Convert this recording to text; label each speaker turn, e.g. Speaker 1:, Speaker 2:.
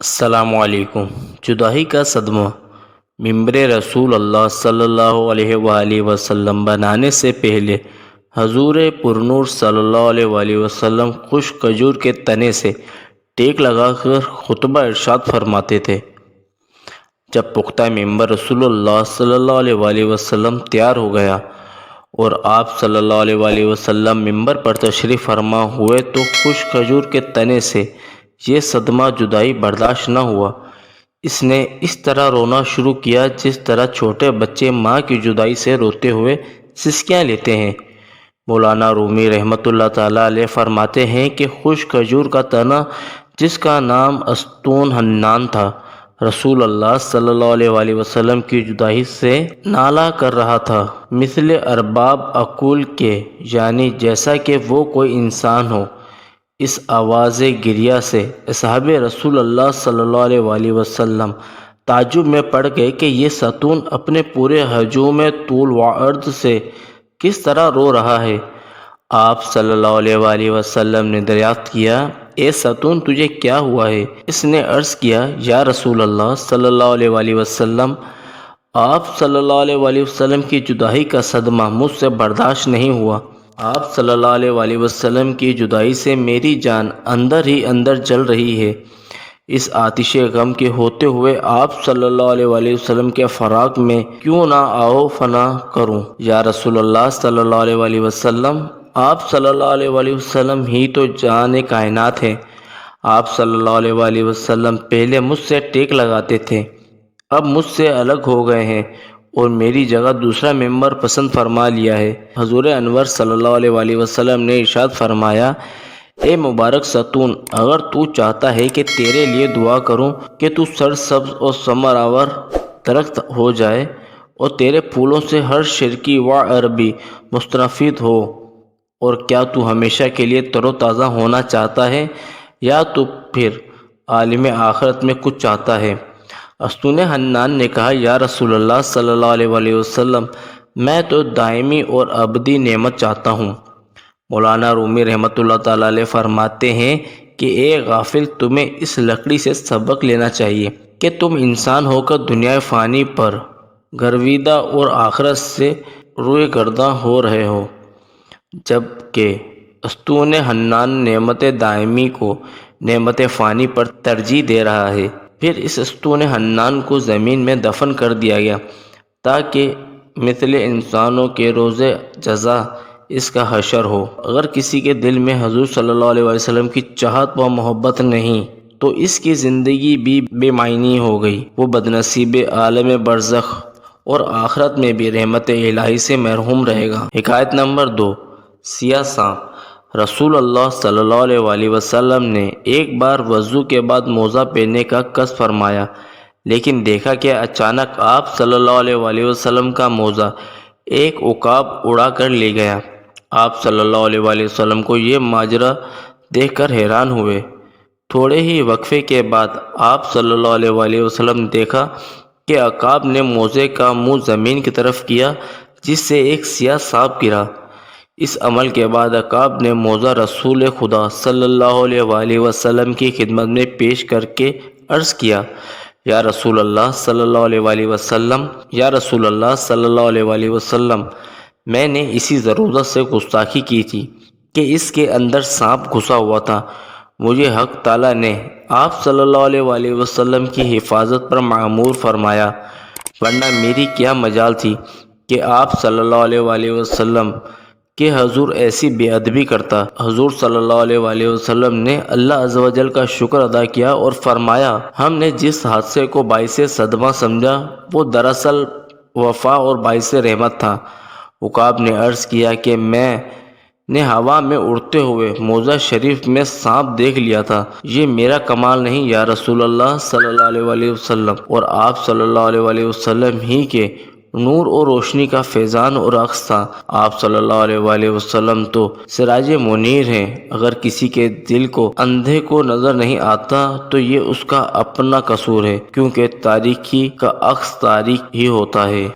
Speaker 1: السلام علیکم۔ جدائی کا صدمہ۔ ممبر رسول اللہ صلی اللہ علیہ وآلہ وسلم بنانے سے پہلے حضور پرنور صلی اللہ علیہ وآلہ وسلم خشک کھجور کے تنے سے ٹیک لگا کر خطبہ ارشاد فرماتے تھے۔ جب پختہ ممبر رسول اللہ صلی اللہ علیہ وآلہ وسلم تیار ہو گیا اور آپ صلی اللہ علیہ وآلہ وسلم ممبر پر تشریف فرما ہوئے تو خشک کھجور کے تنے سے یہ صدمہ جدائی برداشت نہ ہوا۔ اس نے اس طرح رونا شروع کیا جس طرح چھوٹے بچے ماں کی جدائی سے روتے ہوئے سسکیاں لیتے ہیں۔ مولانا رومی رحمۃ اللہ تعالیٰ علیہ فرماتے ہیں کہ خشک کھجور کا تنا جس کا نام استون حنان تھا، رسول اللہ صلی اللہ علیہ وآلہ وسلم کی جدائی سے نالہ کر رہا تھا، مثل ارباب عقول کے، یعنی جیسا کہ وہ کوئی انسان ہو۔ اس آواز گریہ سے اصحاب رسول اللہ صلی اللہ علیہ وآلہ وسلم تعجب میں پڑ گئے کہ یہ ستون اپنے پورے ہجوم طول و عرض سے کس طرح رو رہا ہے۔ آپ صلی اللہ علیہ وآلہ وسلم نے دریافت کیا، اے ستون تجھے کیا ہوا ہے؟ اس نے عرض کیا، یا رسول اللہ صلی اللہ علیہ وآلہ وسلم، آپ صلی اللہ علیہ وآلہ وسلم کی جدائی کا صدمہ مجھ سے برداشت نہیں ہوا۔ آپ صلی اللہ علیہ وآلہ وسلم کی جدائی سے میری جان اندر ہی اندر جل رہی ہے۔ اس آتش غم کے ہوتے ہوئے آپ صلی اللہ علیہ وآلہ وسلم کے فراق میں کیوں نہ آؤ فنا کروں؟ یا رسول اللہ صلی اللہ علیہ وآلہ وسلم، آپ صلی اللہ علیہ وآلہ وسلم ہی تو جان کائنات ہیں۔ آپ صلی اللہ علیہ وآلہ وسلم پہلے مجھ سے ٹیک لگاتے تھے، اب مجھ سے الگ ہو گئے ہیں اور میری جگہ دوسرا ممبر پسند فرما لیا ہے۔ حضور انور صلی اللہ علیہ وآلہ وسلم نے ارشاد فرمایا، اے مبارک ستون، اگر تو چاہتا ہے کہ تیرے لیے دعا کروں کہ تو سرسبز اور ثمر آور درخت ہو جائے اور تیرے پھولوں سے ہر شرکی و عربی مستفید ہو، اور کیا تو ہمیشہ کے لیے تر و تازہ ہونا چاہتا ہے یا تو پھر عالم آخرت میں کچھ چاہتا ہے؟ استون حنان نے کہا، یا رسول اللہ صلی اللہ علیہ وآلہ وسلم، میں تو دائمی اور ابدی نعمت چاہتا ہوں۔ مولانا رومی رحمۃ اللہ تعالیٰ علیہ فرماتے ہیں کہ اے غافل، تمہیں اس لکڑی سے سبق لینا چاہیے کہ تم انسان ہو کر دنیا فانی پر گرویدہ اور آخرت سے روئے گرداں ہو رہے ہو، جبکہ استون حنان نعمت دائمی کو نعمت فانی پر ترجیح دے رہا ہے۔ پھر اس استون حنان کو زمین میں دفن کر دیا گیا تاکہ مثل انسانوں کے روز جزا اس کا حشر ہو۔ اگر کسی کے دل میں حضور صلی اللہ علیہ وسلم کی چاہت و محبت نہیں تو اس کی زندگی بھی بے معنی ہو گئی، وہ بدنصیب عالم برزخ اور آخرت میں بھی رحمت الہی سے محروم رہے گا۔ حکایت نمبر 2، سیاہ سانپ۔ رسول اللہ صلی اللہ علیہ وآلہ وسلم نے ایک بار وضو کے بعد موزہ پہننے کا قصد فرمایا، لیکن دیکھا کہ اچانک آپ صلی اللہ علیہ وآلہ وسلم کا موزہ ایک عقاب اڑا کر لے گیا۔ آپ صلی اللہ علیہ وآلہ وسلم کو یہ ماجرا دیکھ کر حیران ہوئے۔ تھوڑے ہی وقفے کے بعد آپ صلی اللہ علیہ وآلہ وسلم نے دیکھا کہ عقاب نے موزے کا منہ زمین کی طرف کیا، جس سے ایک سیاہ سانپ گرا۔ اس عمل کے بعد عقاب نے موزہ رسول خدا صلی اللہ علیہ وآلہ وسلم کی خدمت میں پیش کر کے عرض کیا، یا رسول اللہ صلی اللہ علیہ وآلہ وسلم، یا رسول اللہ صلی اللہ علیہ وآلہ وسلم، میں نے اسی ضرورت سے گستاخی کی تھی کہ اس کے اندر سانپ گھسا ہوا تھا۔ مجھے حق تعالیٰ نے آپ صلی اللہ علیہ وآلہ وسلم کی حفاظت پر معمور فرمایا، ورنہ میری کیا مجال تھی کہ آپ صلی اللہ علیہ وآلہ وسلم کہ حضور ایسی بے ادبی کرتا۔ حضور صلی اللہ علیہ وآلہ وسلم نے اللہ عز و جل کا شکر ادا کیا اور فرمایا، ہم نے جس حادثے کو باعث صدمہ سمجھا وہ دراصل وفا اور باعث رحمت تھا۔ عقاب نے عرض کیا کہ میں نے ہوا میں اڑتے ہوئے موزہ شریف میں سانپ دیکھ لیا تھا، یہ میرا کمال نہیں یا رسول اللہ صلی اللہ علیہ وآلہ وسلم، اور آپ صلی اللہ علیہ وآلہ وسلم ہی کے نور اور روشنی کا فیضان اور عکس تھا۔ آپ صلی اللہ علیہ وآلہ وسلم تو سراج منیر ہیں، اگر کسی کے دل کو اندھے کو نظر نہیں آتا تو یہ اس کا اپنا قصور ہے، کیونکہ تاریکی کا عکس تاریک ہی ہوتا ہے۔